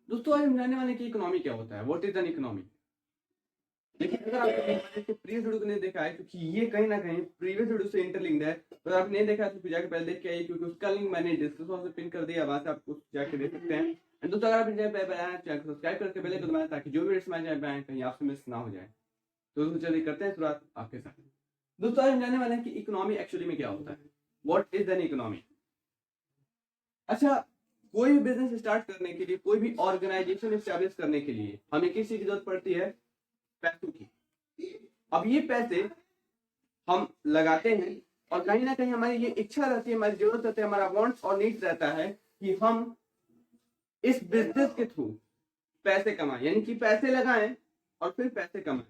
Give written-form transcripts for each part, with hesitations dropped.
दोस्तों आज हम जानने वाले कि इकोनॉमी क्या होता है, व्हाट इज एन इकोनॉमी। लेकिन अगर आपने प्रीवियस वीडियो को नहीं देखा है, क्योंकि ये कहीं ना कहीं प्रीवियस वीडियो से इंटरलिंक्ड है, अगर आपने नहीं देखा तो जाके पहले देख के आइए, क्योंकि उसका लिंक मैंने डिस्क्रिप्शन बॉक्स में पिन कर दिया, वहां से आप उसको जाके देख सकते हैं। एंड दोस्तों अगर आप चैनल को सब्सक्राइब करके बेल आइकन दबाएं ताकि जो भी हमारे चैनल पे आए कहीं आपसे मिस ना हो जाए। तो दोस्तों चलिए करते हैं शुरुआत आपके साथ। दोस्तों आज हम जानने वाले हैं कि इकोनॉमी एक्चुअली में क्या होता है, व्हाट इज एन इकोनॉमी। अच्छा, कोई भी बिजनेस स्टार्ट करने के लिए, कोई भी ऑर्गेनाइजेशन स्टैब्लिश करने के लिए हमें किस चीज की जरूरत पड़ती है? पैसों की। अब ये पैसे हम लगाते हैं और कहीं ना कहीं हमारी ये इच्छा रहती है, हमारी जरूरत रहती है, हमारा वांट्स और नीड्स रहता है कि हम इस बिजनेस के थ्रू पैसे कमाएं, यानी कि पैसे लगाएं और फिर पैसे कमाएं,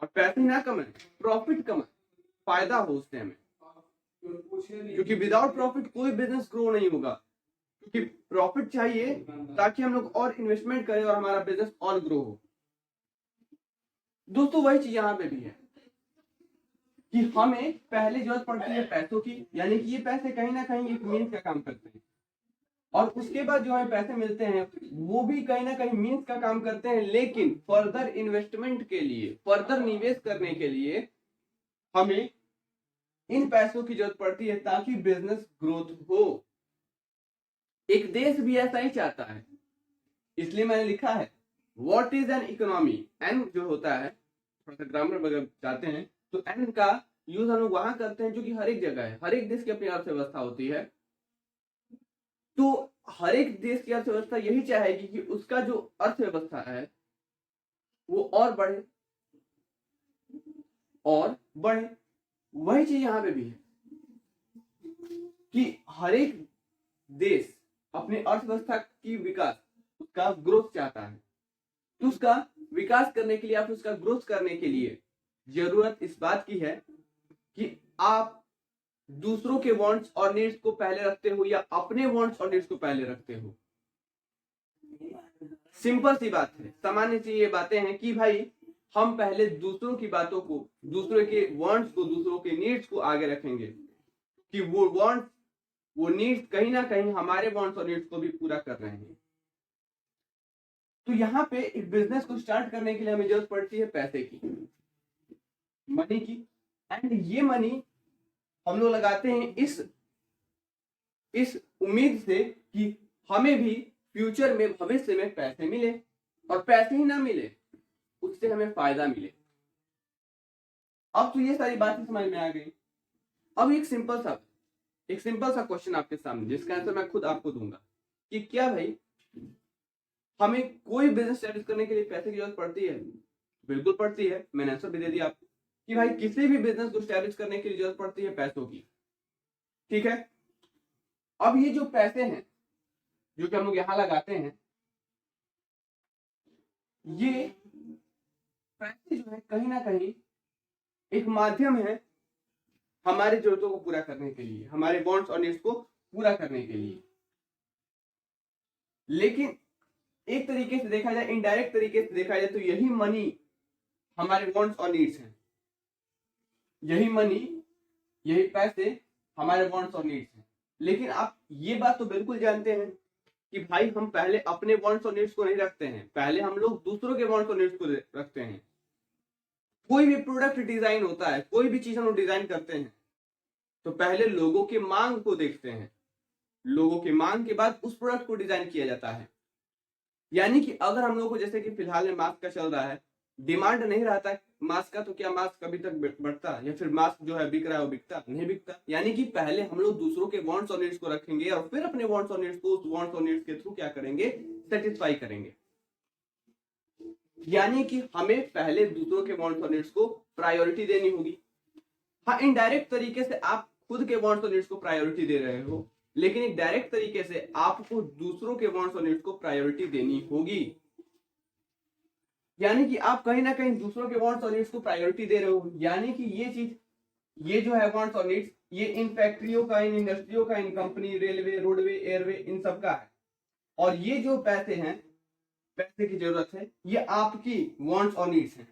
और पैसे ना कमाएं, प्रॉफिट कमाएं, फायदा हो उससे हमें, क्योंकि विदाउट प्रॉफिट कोई बिजनेस ग्रो नहीं होगा। क्योंकि प्रॉफिट चाहिए ताकि हम लोग और इन्वेस्टमेंट करें और हमारा बिजनेस और ग्रो हो। दोस्तों वही चीज यहाँ पे भी है कि हमें पहले जरूरत पड़ती है पैसों की, यानी कि ये पैसे कहीं ना कहीं एक मीन्स का काम करते हैं, और उसके बाद जो हमें पैसे मिलते हैं वो भी कहीं ना कहीं मीन्स का काम करते हैं। लेकिन फर्दर इन्वेस्टमेंट के लिए, फर्दर निवेश करने के लिए हमें इन पैसों की जरूरत पड़ती है ताकि बिजनेस ग्रोथ हो। एक देश भी ऐसा ही चाहता है, इसलिए मैंने लिखा है what is an economy. An जो होता है, थोड़ा सा ग्रामर अगर चाहते हैं तो एन का यूज हम लोग वहां करते हैं जो कि हर एक जगह है। हर एक देश की अपनी अर्थव्यवस्था होती है, तो हर एक देश की अर्थव्यवस्था यही चाहेगी कि उसका जो अर्थव्यवस्था है वो और बढ़े और बढ़े। वही चीज यहां पे भी है कि हर एक देश अपने अर्थव्यवस्था की विकास, उसका ग्रोथ चाहता है। तो उसका विकास करने के लिए, आप उसका ग्रोथ करने के लिए जरूरत इस बात की है कि आप दूसरों के वांट्स और नीड्स को पहले रखते हो या अपने वांट्स और नीड्स को पहले रखते हो। सिंपल सी बात है, सामान्य सी ये बातें हैं कि भाई हम पहले दूसरों की बातों को, दूसरों के वांट्स को, दूसरों के नीड्स को आगे रखेंगे कि वो वांट्स, वो नीड्स कहीं ना कहीं हमारे वांट्स और नीड्स को भी पूरा कर रहे हैं। तो यहाँ पे एक बिजनेस को स्टार्ट करने के लिए हमें जरूरत पड़ती है पैसे की, मनी की। एंड ये मनी हम लोग लगाते हैं इस उम्मीद से कि हमें भी फ्यूचर में, भविष्य में पैसे मिले, और पैसे ही ना मिले उससे हमें फायदा मिले। अब तो ये सारी बातें समझ में आ गई। अब एक सिंपल सा क्वेश्चन आपके सामने, जिसका आंसर मैं खुद आपको दूंगा कि क्या भाई हमें कोई बिजनेस स्टार्ट करने के लिए पैसे की जरूरत पड़ती है? बिल्कुल पड़ती है। मैंने आंसर भी दे दिया आपको कि भाई किसी भी बिजनेस को स्टैब्लिश करने के लिए जरूरत पड़ती है पैसों की। ठीक है, अब ये जो पैसे हैं जो कि हम लोग यहां लगाते हैं, ये पैसे जो है कहीं ना कहीं एक माध्यम है हमारी जरूरतों को पूरा करने के लिए, हमारे वांट्स और नीड्स को पूरा करने के लिए। लेकिन एक तरीके से देखा जाए, इनडायरेक्ट तरीके से देखा जाए, तो यही मनी हमारे वांट्स और नीड्स हैं। यही मनी, यही पैसे हमारे वांट्स और नीड्स हैं। लेकिन आप ये बात तो बिल्कुल जानते हैं कि भाई हम पहले अपने वांट्स और नीड्स को नहीं रखते हैं, पहले हम लोग दूसरों के वांट्स और नीड्स को रखते हैं। कोई भी प्रोडक्ट डिजाइन होता है, कोई भी चीज हम लोग डिजाइन करते हैं तो पहले लोगों के मांग को देखते हैं, लोगों की मांग के बाद उस प्रोडक्ट को डिजाइन किया जाता है। यानी कि अगर हम लोग को, जैसे कि फिलहाल में मास्क का चल रहा है, डिमांड नहीं रहता मास्क का, तो क्या मास्क कभी तक बढ़ता, या फिर मास्क जो है बिक रहा है वो बिकता नहीं? बिकता। यानी कि पहले हम लोग दूसरों के वांट्स और नीड्स को रखेंगे और फिर अपने वांट्स और नीड्स को उस वांट्स और नीड्स के थ्रू क्या करेंगे? सेटिस्फाई करेंगे। यानी कि हमें पहले दूसरों के वांट्स और नीड्स को प्रायोरिटी देनी होगी। हाँ, इनडायरेक्ट तरीके से आप खुद के वांट्स और नीड्स को प्रायोरिटी दे रहे हो, लेकिन एक डायरेक्ट तरीके से आपको दूसरों के वांट्स और नीड्स को प्रायोरिटी देनी होगी। यानी कि आप कहीं ना कहीं दूसरों के वांट्स और नीड्स को प्रायोरिटी दे रहे हो। यानी कि ये चीज, ये जो है वांट्स और नीड्स, ये इन फैक्ट्रियों का, इन इंडस्ट्रियों का, इन कंपनी, रेलवे, रोडवे, एयरवे, इन सब का है। और ये जो पैसे हैं, पैसे की जरूरत है, ये आपकी वांट्स और नीड्स हैं।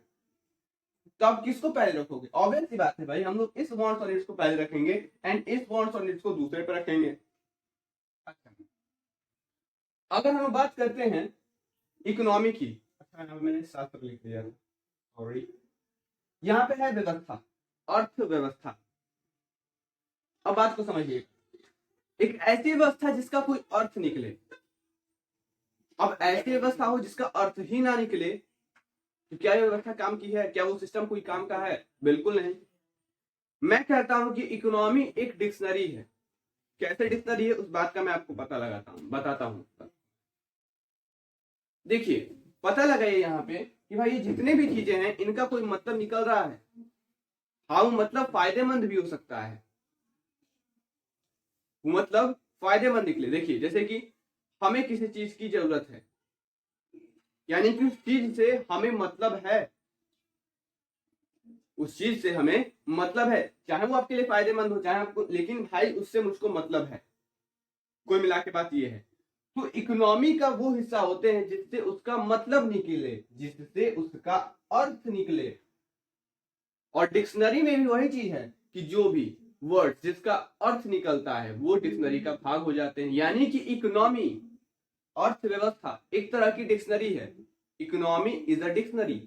तो आप किसको पहले रखोगे? ऑब्वियस सी बात है भाई, हम लोग इस वांट्स और नीड्स को पहले रखेंगे एंड इस वांट्स और नीड्स को दूसरे पर रखेंगे। अगर हम बात करते हैं इकोनॉमी की, अच्छा मैंने शास्त्र लिख दिया सॉरी, यहाँ पे है व्यवस्था, अर्थव्यवस्था। अब बात को समझिए, एक ऐसी व्यवस्था जिसका कोई अर्थ निकले। अब ऐसी व्यवस्था हो जिसका अर्थ ही ना निकले तो क्या ये व्यवस्था काम की है? क्या वो सिस्टम कोई काम का है? बिल्कुल नहीं। मैं कहता हूं कि इकोनॉमी एक डिक्शनरी है। कैसे डिक्शनरी है उस बात का मैं आपको बताता हूं। देखिए, पता लगाइए यहाँ पे कि भाई ये जितने भी चीजें हैं इनका कोई मतलब निकल रहा है। हाँ, मतलब फायदेमंद भी हो सकता है, मतलब फायदेमंद निकले। देखिए, जैसे कि हमें किसी चीज की जरूरत है, यानी कि उस चीज से हमें मतलब है, उस चीज से हमें मतलब है, चाहे वो आपके लिए फायदेमंद हो चाहे आपको, लेकिन भाई उससे मुझको मतलब है। कोई मिला के बात ये है। तो इकोनॉमी का वो हिस्सा होते हैं जिससे उसका मतलब निकले, जिससे उसका अर्थ निकले। और डिक्शनरी में भी वही चीज है कि जो भी वर्ड जिसका अर्थ निकलता है वो डिक्शनरी का भाग हो जाते हैं। यानी कि इकोनॉमी, अर्थव्यवस्था एक तरह की डिक्शनरी है। Economy is a dictionary.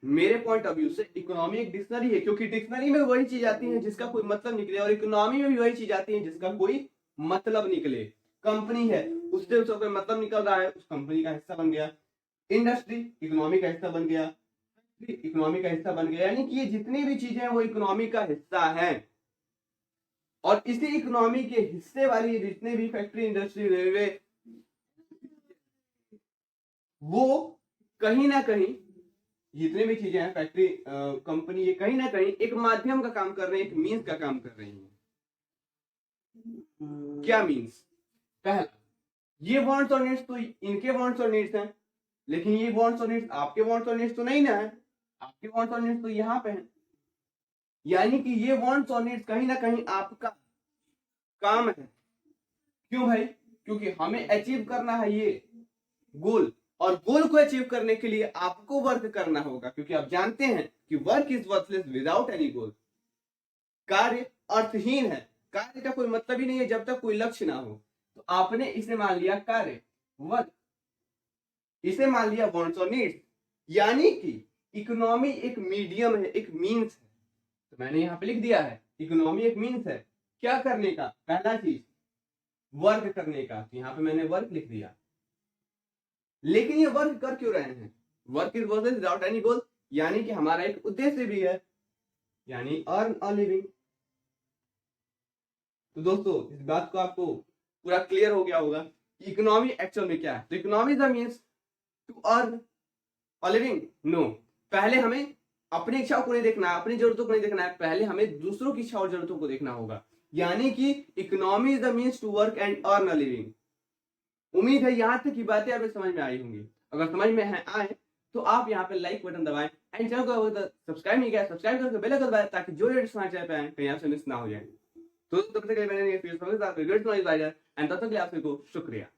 मेरे पॉइंट ऑफ व्यू से इकोनॉमी एक डिक्शनरी है, क्योंकि डिक्शनरी में वही चीज आती है जिसका कोई मतलब निकले, और इकोनॉमी में भी वही चीज आती है जिसका कोई मतलब निकले। कंपनी है, उससे उसका कोई मतलब निकल रहा है, उस कंपनी का हिस्सा बन गया। इंडस्ट्री इकोनॉमी का हिस्सा बन गया, इकोनॉमी का हिस्सा बन गया। यानी कि ये जितनी भी चीजें हैं वो इकोनॉमी का हिस्सा है। और इसी इकोनॉमी के हिस्से वाली जितने भी फैक्ट्री, इंडस्ट्री, रेलवे, वो कहीं ना कहीं जितने भी चीजें हैं, फैक्ट्री, कंपनी, ये कहीं ना कहीं एक माध्यम का काम कर रहे हैं, एक मीन्स का काम कर रही हैं। क्या मीन्स? पहला, ये वांट्स और नीड्स तो इनके वांट्स और नीड्स हैं, लेकिन ये वांट्स और नीड्स आपके वांट्स और नीड्स तो नहीं ना है। आपके वांट्स और नीड्स तो यहाँ पे हैं। यानी कि ये वांट्स और नीड्स कहीं ना कहीं आपका काम है। क्यों भाई? क्योंकि हमें अचीव करना है ये गोल, और गोल को अचीव करने के लिए आपको वर्क करना होगा, क्योंकि आप जानते हैं कि work is worthless without any गोल। कार्य अर्थहीन है, कार्य का कोई मतलब ही नहीं है जब तक कोई लक्ष्य ना हो। तो आपने इसे मान लिया कार्य, वर्क, इसे मान लिया वांट्स और नीड्स। यानी कि इकोनॉमी एक मीडियम है, एक मीन्स है। तो मैंने यहां पे लिख दिया है इकोनॉमी एक मीन्स है। क्या करने का? पहला चीज वर्क करने का, तो यहां पे मैंने वर्क लिख दिया। लेकिन ये वर्क कर क्यों रहे हैं? Work is work without any गोल, यानी कि हमारा एक उद्देश्य भी है, यानी अर्न अ लिविंग। तो दोस्तों, इस बात को आपको पूरा क्लियर हो गया होगा कि इकोनॉमी एक्चुअल में क्या है। तो economy the means to earn a living. No, पहले हमें अपनी इच्छाओं को नहीं देखना है, अपनी जरूरतों को नहीं देखना है, पहले हमें दूसरों की इच्छा और जरूरतों को देखना होगा। यानी कि economy is the means to work and earn a living. उम्मीद है यहाँ तक की बातें आपको समझ में आई होंगी। अगर समझ में आए तो आप यहाँ पे लाइक बटन दबाएं, एंड चैनल को सब्सक्राइब नहीं किया सब्सक्राइब करके बेल आइकन दबाएं, ताकि जो लेटेस्ट समाचार पे आए कहीं आपसे मिस ना हो जाए। तो तब तक के लिए मैंने एंड तब तक के लिए आपको शुक्रिया।